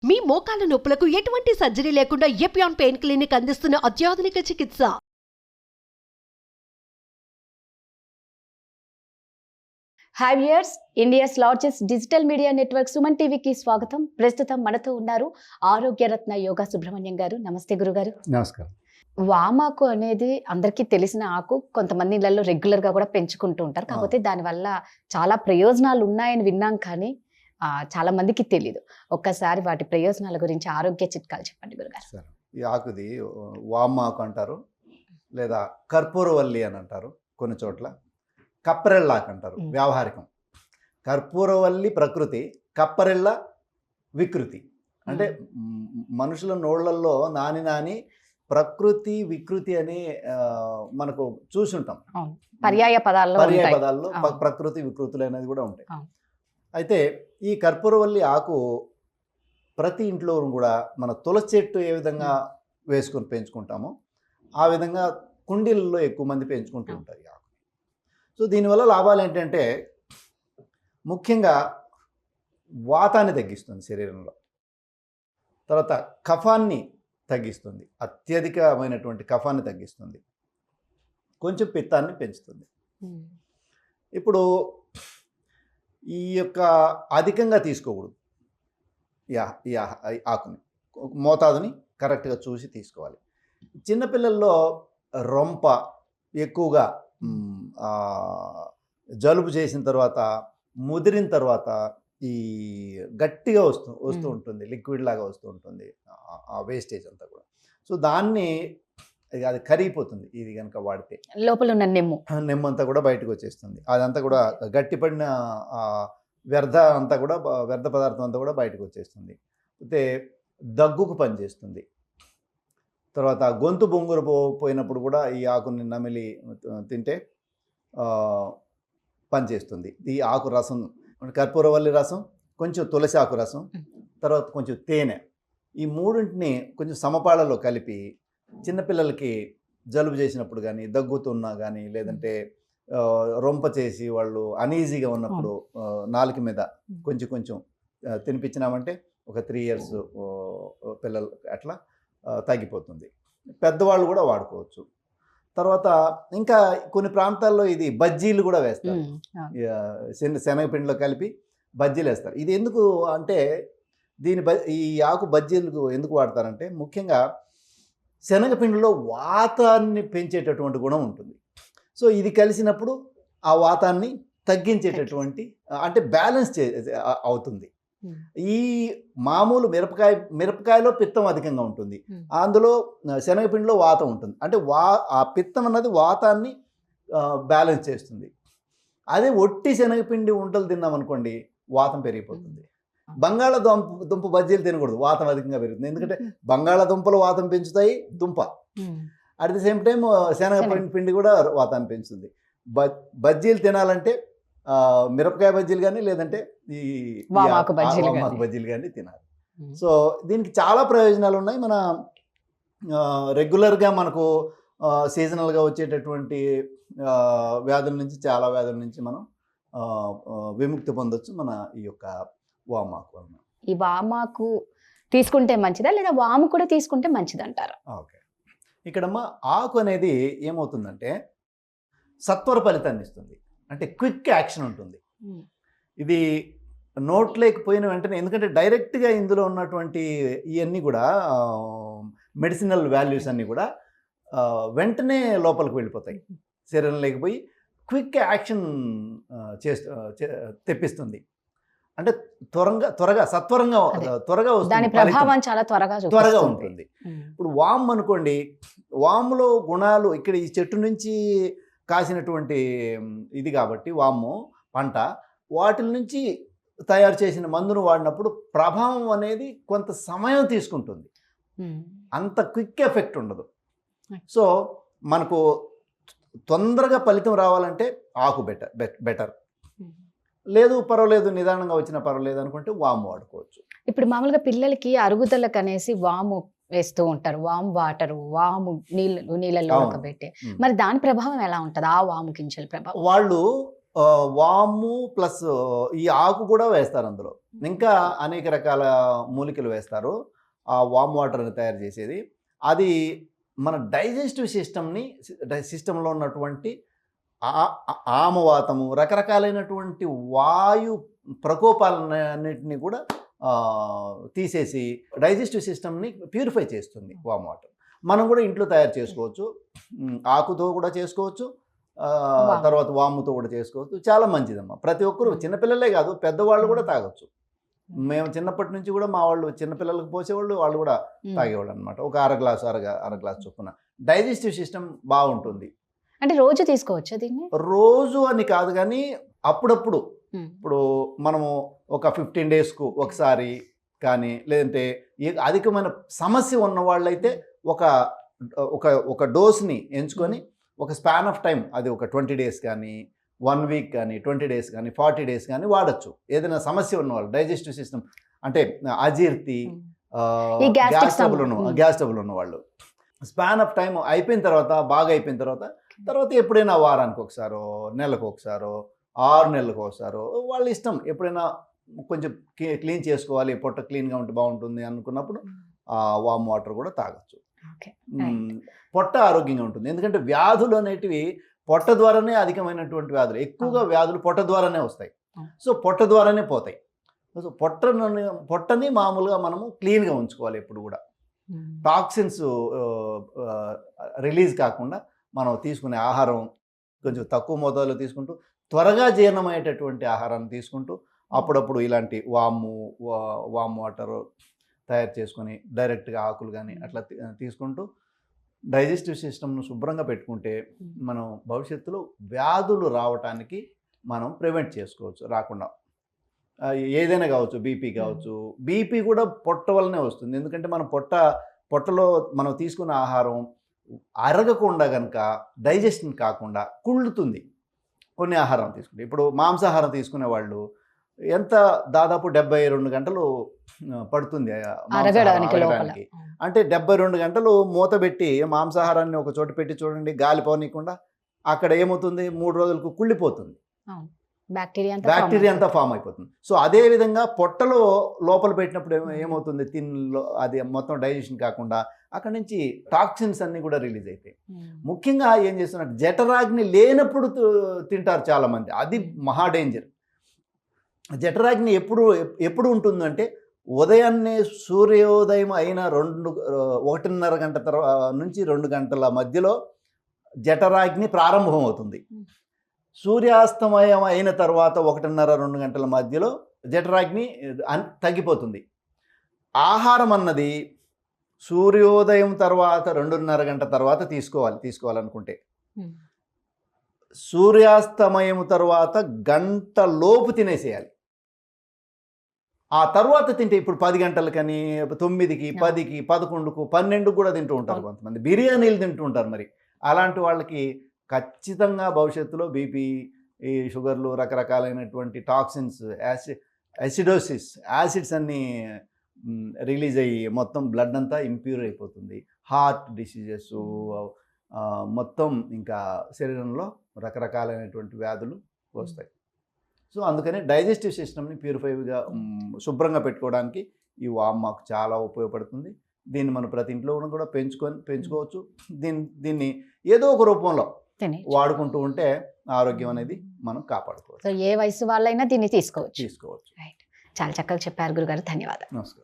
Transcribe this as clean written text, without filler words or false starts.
మీ మోకాల నొప్పులకు ఎటువంటి సర్జరీ లేకుండా ఎపియాన్ పెయిన్ క్లినిక్ అందిస్తున్న అత్యాధునిక చికిత్స. Hi viewers, India's largest digital media network Suman టీవీకి స్వాగతం. ప్రస్తుతం మనతో ఉన్నారు ఆరోగ్యరత్న యోగా సుబ్రహ్మణ్యం గారు. నమస్తే గురుగారు. నమస్కారం. వామాకు అనేది అందరికీ తెలిసిన ఆకు. కొంతమంది ఇళ్లలో రెగ్యులర్ గా కూడా పెంచుకుంటూ ఉంటారు. కాకపోతే దానివల్ల చాలా ప్రయోజనాలు ఉన్నాయని విన్నాం, కానీ చాలా మందికి తెలియదు. ఒక్కసారి వాటి ప్రయోజనాల గురించి ఆరోగ్య చిట్కాలు చెప్పండి గురుగారు. సరే, ఈ ఆకుది వామాకు అంటారు, లేదా కర్పూరవల్లి అని అంటారు, కొన్ని చోట్ల కప్పరెళ్ళాకు అంటారు వ్యావహారికం. కర్పూరవల్లి ప్రకృతి, కప్పరెళ్ళ వికృతి. అంటే మనుషుల నోళ్లలో నాని ప్రకృతి వికృతి అని మనకు చూసుంటాం. పర్యాయ పదాల్లో ప్రకృతి వికృతులు అనేది కూడా ఉంటాయి. అయితే ఈ కర్పూరవల్లి ఆకు ప్రతి ఇంట్లో కూడా మన తులసి చెట్టు ఏ విధంగా వేసుకొని పెంచుకుంటామో ఆ విధంగా కుండీలలో ఎక్కువ మంది పెంచుకుంటూ ఉంటారు ఈ ఆకు. సో దీనివల్ల లాభాలు ఏంటంటే, ముఖ్యంగా వాతాన్ని తగ్గిస్తుంది శరీరంలో, తర్వాత కఫాన్ని తగ్గిస్తుంది, అత్యధికమైనటువంటి కఫాన్ని తగ్గిస్తుంది, కొంచెం పిత్తాన్ని పెంచుతుంది. ఇప్పుడు ఈ యొక్క అధికంగా తీసుకోకూడదు ఈ ఆకుని, మోతాదుని కరెక్ట్గా చూసి తీసుకోవాలి. చిన్నపిల్లల్లో రొంప ఎక్కువగా జలుబు చేసిన తర్వాత, ముదిరిన తర్వాత ఈ గట్టిగా వస్తూ ఉంటుంది, లిక్విడ్ లాగా వస్తూ ఉంటుంది ఆ వేస్టేజ్ అంతా కూడా. సో దాన్ని అది కరిగిపోతుంది ఇది కనుక వాడితే. లోపల ఉన్న నెమ్ము అంతా కూడా బయటకు వచ్చేస్తుంది. అదంతా కూడా గట్టిపడిన వ్యర్థ పదార్థం అంతా కూడా బయటకు వచ్చేస్తుంది. అయితే దగ్గుకు పనిచేస్తుంది. తర్వాత గొంతు బొంగురు పోయినప్పుడు కూడా ఈ ఆకుని నమిలి తింటే పనిచేస్తుంది. ఈ ఆకు రసం, కర్పూరవల్లి రసం, కొంచెం తులసి ఆకు రసం, తర్వాత కొంచెం తేనె, ఈ మూడింటిని కొంచెం సమపాళలో కలిపి చిన్నపిల్లలకి జలుబు చేసినప్పుడు కానీ, దగ్గుతున్నా కానీ, లేదంటే రొంప చేసి వాళ్ళు అనీజీగా ఉన్నప్పుడు నాలుక మీద కొంచెం తినిపించినామంటే ఒక 3 years పిల్లలు అట్లా తగ్గిపోతుంది. పెద్దవాళ్ళు కూడా వాడుకోవచ్చు. తర్వాత ఇంకా కొన్ని ప్రాంతాల్లో ఇది బజ్జీలు కూడా వేస్తారు, శనగపిండిలో కలిపి బజ్జీలు వేస్తారు. ఇది ఎందుకు అంటే, ఈ ఆకు బజ్జీలకు ఎందుకు వాడతారంటే, ముఖ్యంగా శనగపిండిలో వాతాన్ని పెంచేటటువంటి గుణం ఉంటుంది. సో ఇది కలిసినప్పుడు ఆ వాతాన్ని తగ్గించేటటువంటి, అంటే బ్యాలెన్స్ అవుతుంది. ఈ మామూలు మిరపకాయలో పిత్తం అధికంగా ఉంటుంది, అందులో శనగపిండిలో వాతం ఉంటుంది. అంటే ఆ పిత్తం అన్నది వాతాన్ని బ్యాలెన్స్ చేస్తుంది. అదే ఒట్టి శనగపిండి వంటలు తిన్నామనుకోండి, వాతం పెరిగిపోతుంది. బంగాళాదుంప బజ్జీలు తినకూడదు, వాతం అధికంగా పెరుగుతుంది. ఎందుకంటే బంగాళాదుంపలు వాతం పెంచుతాయి, దుంప అట్ ది సేమ్ టైం శనగపిండి కూడా వాతాన్ని పెంచుతుంది. బజ్జీలు తినాలంటే మిరపకాయ బజ్జీలు కానీ, లేదంటే ఈ వామాకు బజ్జీలు కానీ తినాలి. సో దీనికి చాలా ప్రయోజనాలు ఉన్నాయి. మన రెగ్యులర్గా మనకు సీజనల్గా వచ్చేటటువంటి చాలా వ్యాధుల నుంచి మనం విముక్తి పొందొచ్చు మన ఈ యొక్క వామాకు వలన. ఈ వామాకు తీసుకుంటే మంచిదా, లేదా వాము కూడా తీసుకుంటే మంచిది అంటారా? ఓకే, ఇక్కడమ్మ ఆకు అనేది ఏమవుతుందంటే సత్వర ఫలితాన్ని ఇస్తుంది. అంటే క్విక్ యాక్షన్ ఉంటుంది. ఇది నోట్లోకి పోయిన వెంటనే, ఎందుకంటే డైరెక్ట్గా ఇందులో ఉన్నటువంటి ఇవన్నీ కూడా మెడిసినల్ వాల్యూస్ అన్నీ కూడా వెంటనే లోపలికి వెళ్ళిపోతాయి, శరీరం లేకపోయి క్విక్ యాక్షన్ తెప్పిస్తుంది. అంటే త్వరగా దాని ప్రభావం చాలా త్వరగా ఉంటుంది. ఇప్పుడు వామ్ అనుకోండి, వాములో గుణాలు ఇక్కడ ఈ చెట్టు నుంచి కాసినటువంటి ఇది కాబట్టి వాము పంట, వాటి నుంచి తయారు చేసిన మందును వాడినప్పుడు ప్రభావం అనేది కొంత సమయం తీసుకుంటుంది, అంత క్విక్ ఎఫెక్ట్ ఉండదు. సో మనకు తొందరగా ఫలితం రావాలంటే ఆకు బెటర్. లేదు పర్వాలేదు, నిదానంగా వచ్చినా పర్వాలేదు అనుకుంటే వాము వాడుకోవచ్చు. ఇప్పుడు మామూలుగా పిల్లలకి అరుగుదలకు అనేసి వాము వేస్తూ ఉంటారు, వాము వాటర్, వాము నీళ్ళలో ఉడకబెట్టి. మరి దాని ప్రభావం ఎలా ఉంటుంది, ఆ వాము గింజల ప్రభావం? వాళ్ళు వాము ప్లస్ ఈ ఆకు కూడా వేస్తారు అందులో. ఇంకా అనేక రకాల మూలికలు వేస్తారు ఆ వామ్ వాటర్ని తయారు చేసేది. అది మన డైజెస్టివ్ సిస్టంలో ఉన్నటువంటి ఆమవాతము, రకరకాలైనటువంటి వాయు ప్రకోపాలన్నింటినీ కూడా తీసేసి డైజెస్టివ్ సిస్టమ్ని ప్యూరిఫై చేస్తుంది వామ్ వాటర్. మనం కూడా ఇంట్లో తయారు చేసుకోవచ్చు, ఆకుతో కూడా చేసుకోవచ్చు, తర్వాత వాముతో కూడా చేసుకోవచ్చు. చాలా మంచిదమ్మా. ప్రతి ఒక్కరు, చిన్నపిల్లలే కాదు పెద్దవాళ్ళు కూడా తాగొచ్చు. మేము చిన్నప్పటి నుంచి కూడా మా వాళ్ళు చిన్నపిల్లలకు పోసేవాళ్ళు, వాళ్ళు కూడా తాగేవాళ్ళు అనమాట. ఒక అర గ్లాస్ చొప్పున. డైజెస్టివ్ సిస్టమ్ బాగుంటుంది. అంటే రోజు తీసుకోవచ్చు దీన్ని? రోజు అని కాదు కానీ అప్పుడప్పుడు, ఇప్పుడు మనము ఒక 15 డేస్కు ఒకసారి కానీ, లేదంటే అధికమైన సమస్య ఉన్న వాళ్ళైతే ఒక డోస్ని ఎంచుకొని ఒక స్పాన్ ఆఫ్ టైం, అది ఒక 20 డేస్ కానీ, 1 వీక్ కానీ, 20 డేస్ కానీ, 40 డేస్ కానీ వాడచ్చు. ఏదైనా సమస్య ఉన్నవాళ్ళు, డైజెస్టివ్ సిస్టమ్ అంటే అజీర్తి, గ్యాస్ ట్రబుల్ ఉన్నవాళ్ళు స్పాన్ ఆఫ్ టైం అయిపోయిన తర్వాత, బాగా అయిపోయిన తర్వాత ఎప్పుడైనా వారానికి ఒకసారో, నెలకు ఒకసారో, 6 నెలలకు ఒకసారో, వాళ్ళ ఇష్టం. ఎప్పుడైనా కొంచెం క్లీన్ చేసుకోవాలి, పొట్ట క్లీన్గా ఉంటే బాగుంటుంది అనుకున్నప్పుడు వామ్ వాటర్ కూడా తాగొచ్చు. పొట్ట ఆరోగ్యంగా ఉంటుంది. ఎందుకంటే వ్యాధులు అనేటివి పొట్ట ద్వారానే, అధికమైనటువంటి వ్యాధులు, ఎక్కువగా వ్యాధులు పొట్ట ద్వారానే వస్తాయి. సో పొట్ట ద్వారానే పోతాయి. సో పొట్టని మామూలుగా మనము క్లీన్గా ఉంచుకోవాలి ఎప్పుడు కూడా. టాక్సిన్స్ రిలీజ్ కాకుండా మనం తీసుకునే ఆహారం కొంచెం తక్కువ మోతాదులో తీసుకుంటూ, త్వరగా జీర్ణమయ్యేటటువంటి ఆహారాన్ని తీసుకుంటూ, అప్పుడప్పుడు ఇలాంటి వామ్ వాటర్ తయారు చేసుకొని డైరెక్ట్గా ఆకులు కానీ అట్లా తీసుకుంటూ డైజెస్టివ్ సిస్టమ్ను శుభ్రంగా పెట్టుకుంటే మనం భవిష్యత్తులో వ్యాధులు రావటానికి మనం ప్రివెంట్ చేసుకోవచ్చు, రాకుండా. ఏదైనా కావచ్చు, బీపీ కావచ్చు. బీపీ కూడా పొట్ట వల్లనే వస్తుంది. ఎందుకంటే మన పొట్టలో మనం తీసుకున్న ఆహారం అరగకుండా కనుక, డైజెషన్ కాకుండా కుళ్ళుతుంది కొన్ని ఆహారం తీసుకుంటే. ఇప్పుడు మాంసాహారం తీసుకునే వాళ్ళు దాదాపు 72 గంటలు పడుతుంది అరగడానికి. అంటే 72 గంటలు మూతబెట్టి మాంసాహారాన్ని ఒక చోట పెట్టి చూడండి, గాలి పోనీయకుండా, అక్కడ ఏమవుతుంది, 3 రోజులకు కుళ్ళిపోతుంది, బ్యాక్టీరియా అంతా ఫామ్ అయిపోతుంది. సో అదే విధంగా పొట్టలో లోపల పెట్టినప్పుడు ఏమవుతుంది, అది మొత్తం డైజెషన్ కాకుండా అక్కడి నుంచి టాక్సిన్స్ అన్నీ కూడా రిలీజ్ అవుతాయి. ముఖ్యంగా ఏం చేస్తున్నారు, జఠరాగ్ని లేనప్పుడు తింటారు చాలామంది. అది మహా డేంజర్. జఠరాగ్ని ఎప్పుడు ఉంటుందంటే ఉదయాన్నే సూర్యోదయం అయిన 1.5 గంట నుంచి 2 గంటల మధ్యలో జఠరాగ్ని ప్రారంభం అవుతుంది. సూర్యాస్తమయం అయిన తర్వాత 1.5-2 గంటల మధ్యలో జఠరాగ్ని తగ్గిపోతుంది. ఆహారం అన్నది సూర్యోదయం తర్వాత 2.5 గంట తర్వాత తీసుకోవాలనుకుంటే, సూర్యాస్తమయం తర్వాత గంట లోపు తినేసేయాలి. ఆ తర్వాత తింటే, ఇప్పుడు 10 గంటలకని, 9కి, 10కి, 11కు, 12కు కూడా తింటూ ఉంటారు కొంతమంది. బిర్యానీలు తింటూ ఉంటారు. మరి అలాంటి వాళ్ళకి ఖచ్చితంగా భవిష్యత్తులో బీపీ, ఈ షుగర్లు, రకరకాలైనటువంటి టాక్సిన్స్, యాసిడోసిస్, యాసిడ్స్ అన్నీ రిలీజ్ అయ్యి మొత్తం బ్లడ్ అంతా ఇంప్యూర్ అయిపోతుంది. హార్ట్ డిసీజెస్ మొత్తం, ఇంకా శరీరంలో రకరకాలైనటువంటి వ్యాధులు వస్తాయి. సో అందుకని డైజెస్టివ్ సిస్టమ్ని ప్యూరిఫైగా శుభ్రంగా పెట్టుకోవడానికి ఈ వామ్ మాకు చాలా ఉపయోగపడుతుంది. దీన్ని మనం ప్రతి ఇంట్లో కూడా పెంచుకోవచ్చు. దీన్ని ఏదో ఒక రూపంలో వాడుకుంటూ ఉంటే ఆరోగ్యం అనేది మనం కాపాడుకోవచ్చు. ఏ వయసు వాళ్ళైనా దీన్ని తీసుకోవచ్చు. రైట్. చాలా చక్కగా చెప్పారు గురుగారు, ధన్యవాదాలు. నమస్కారం.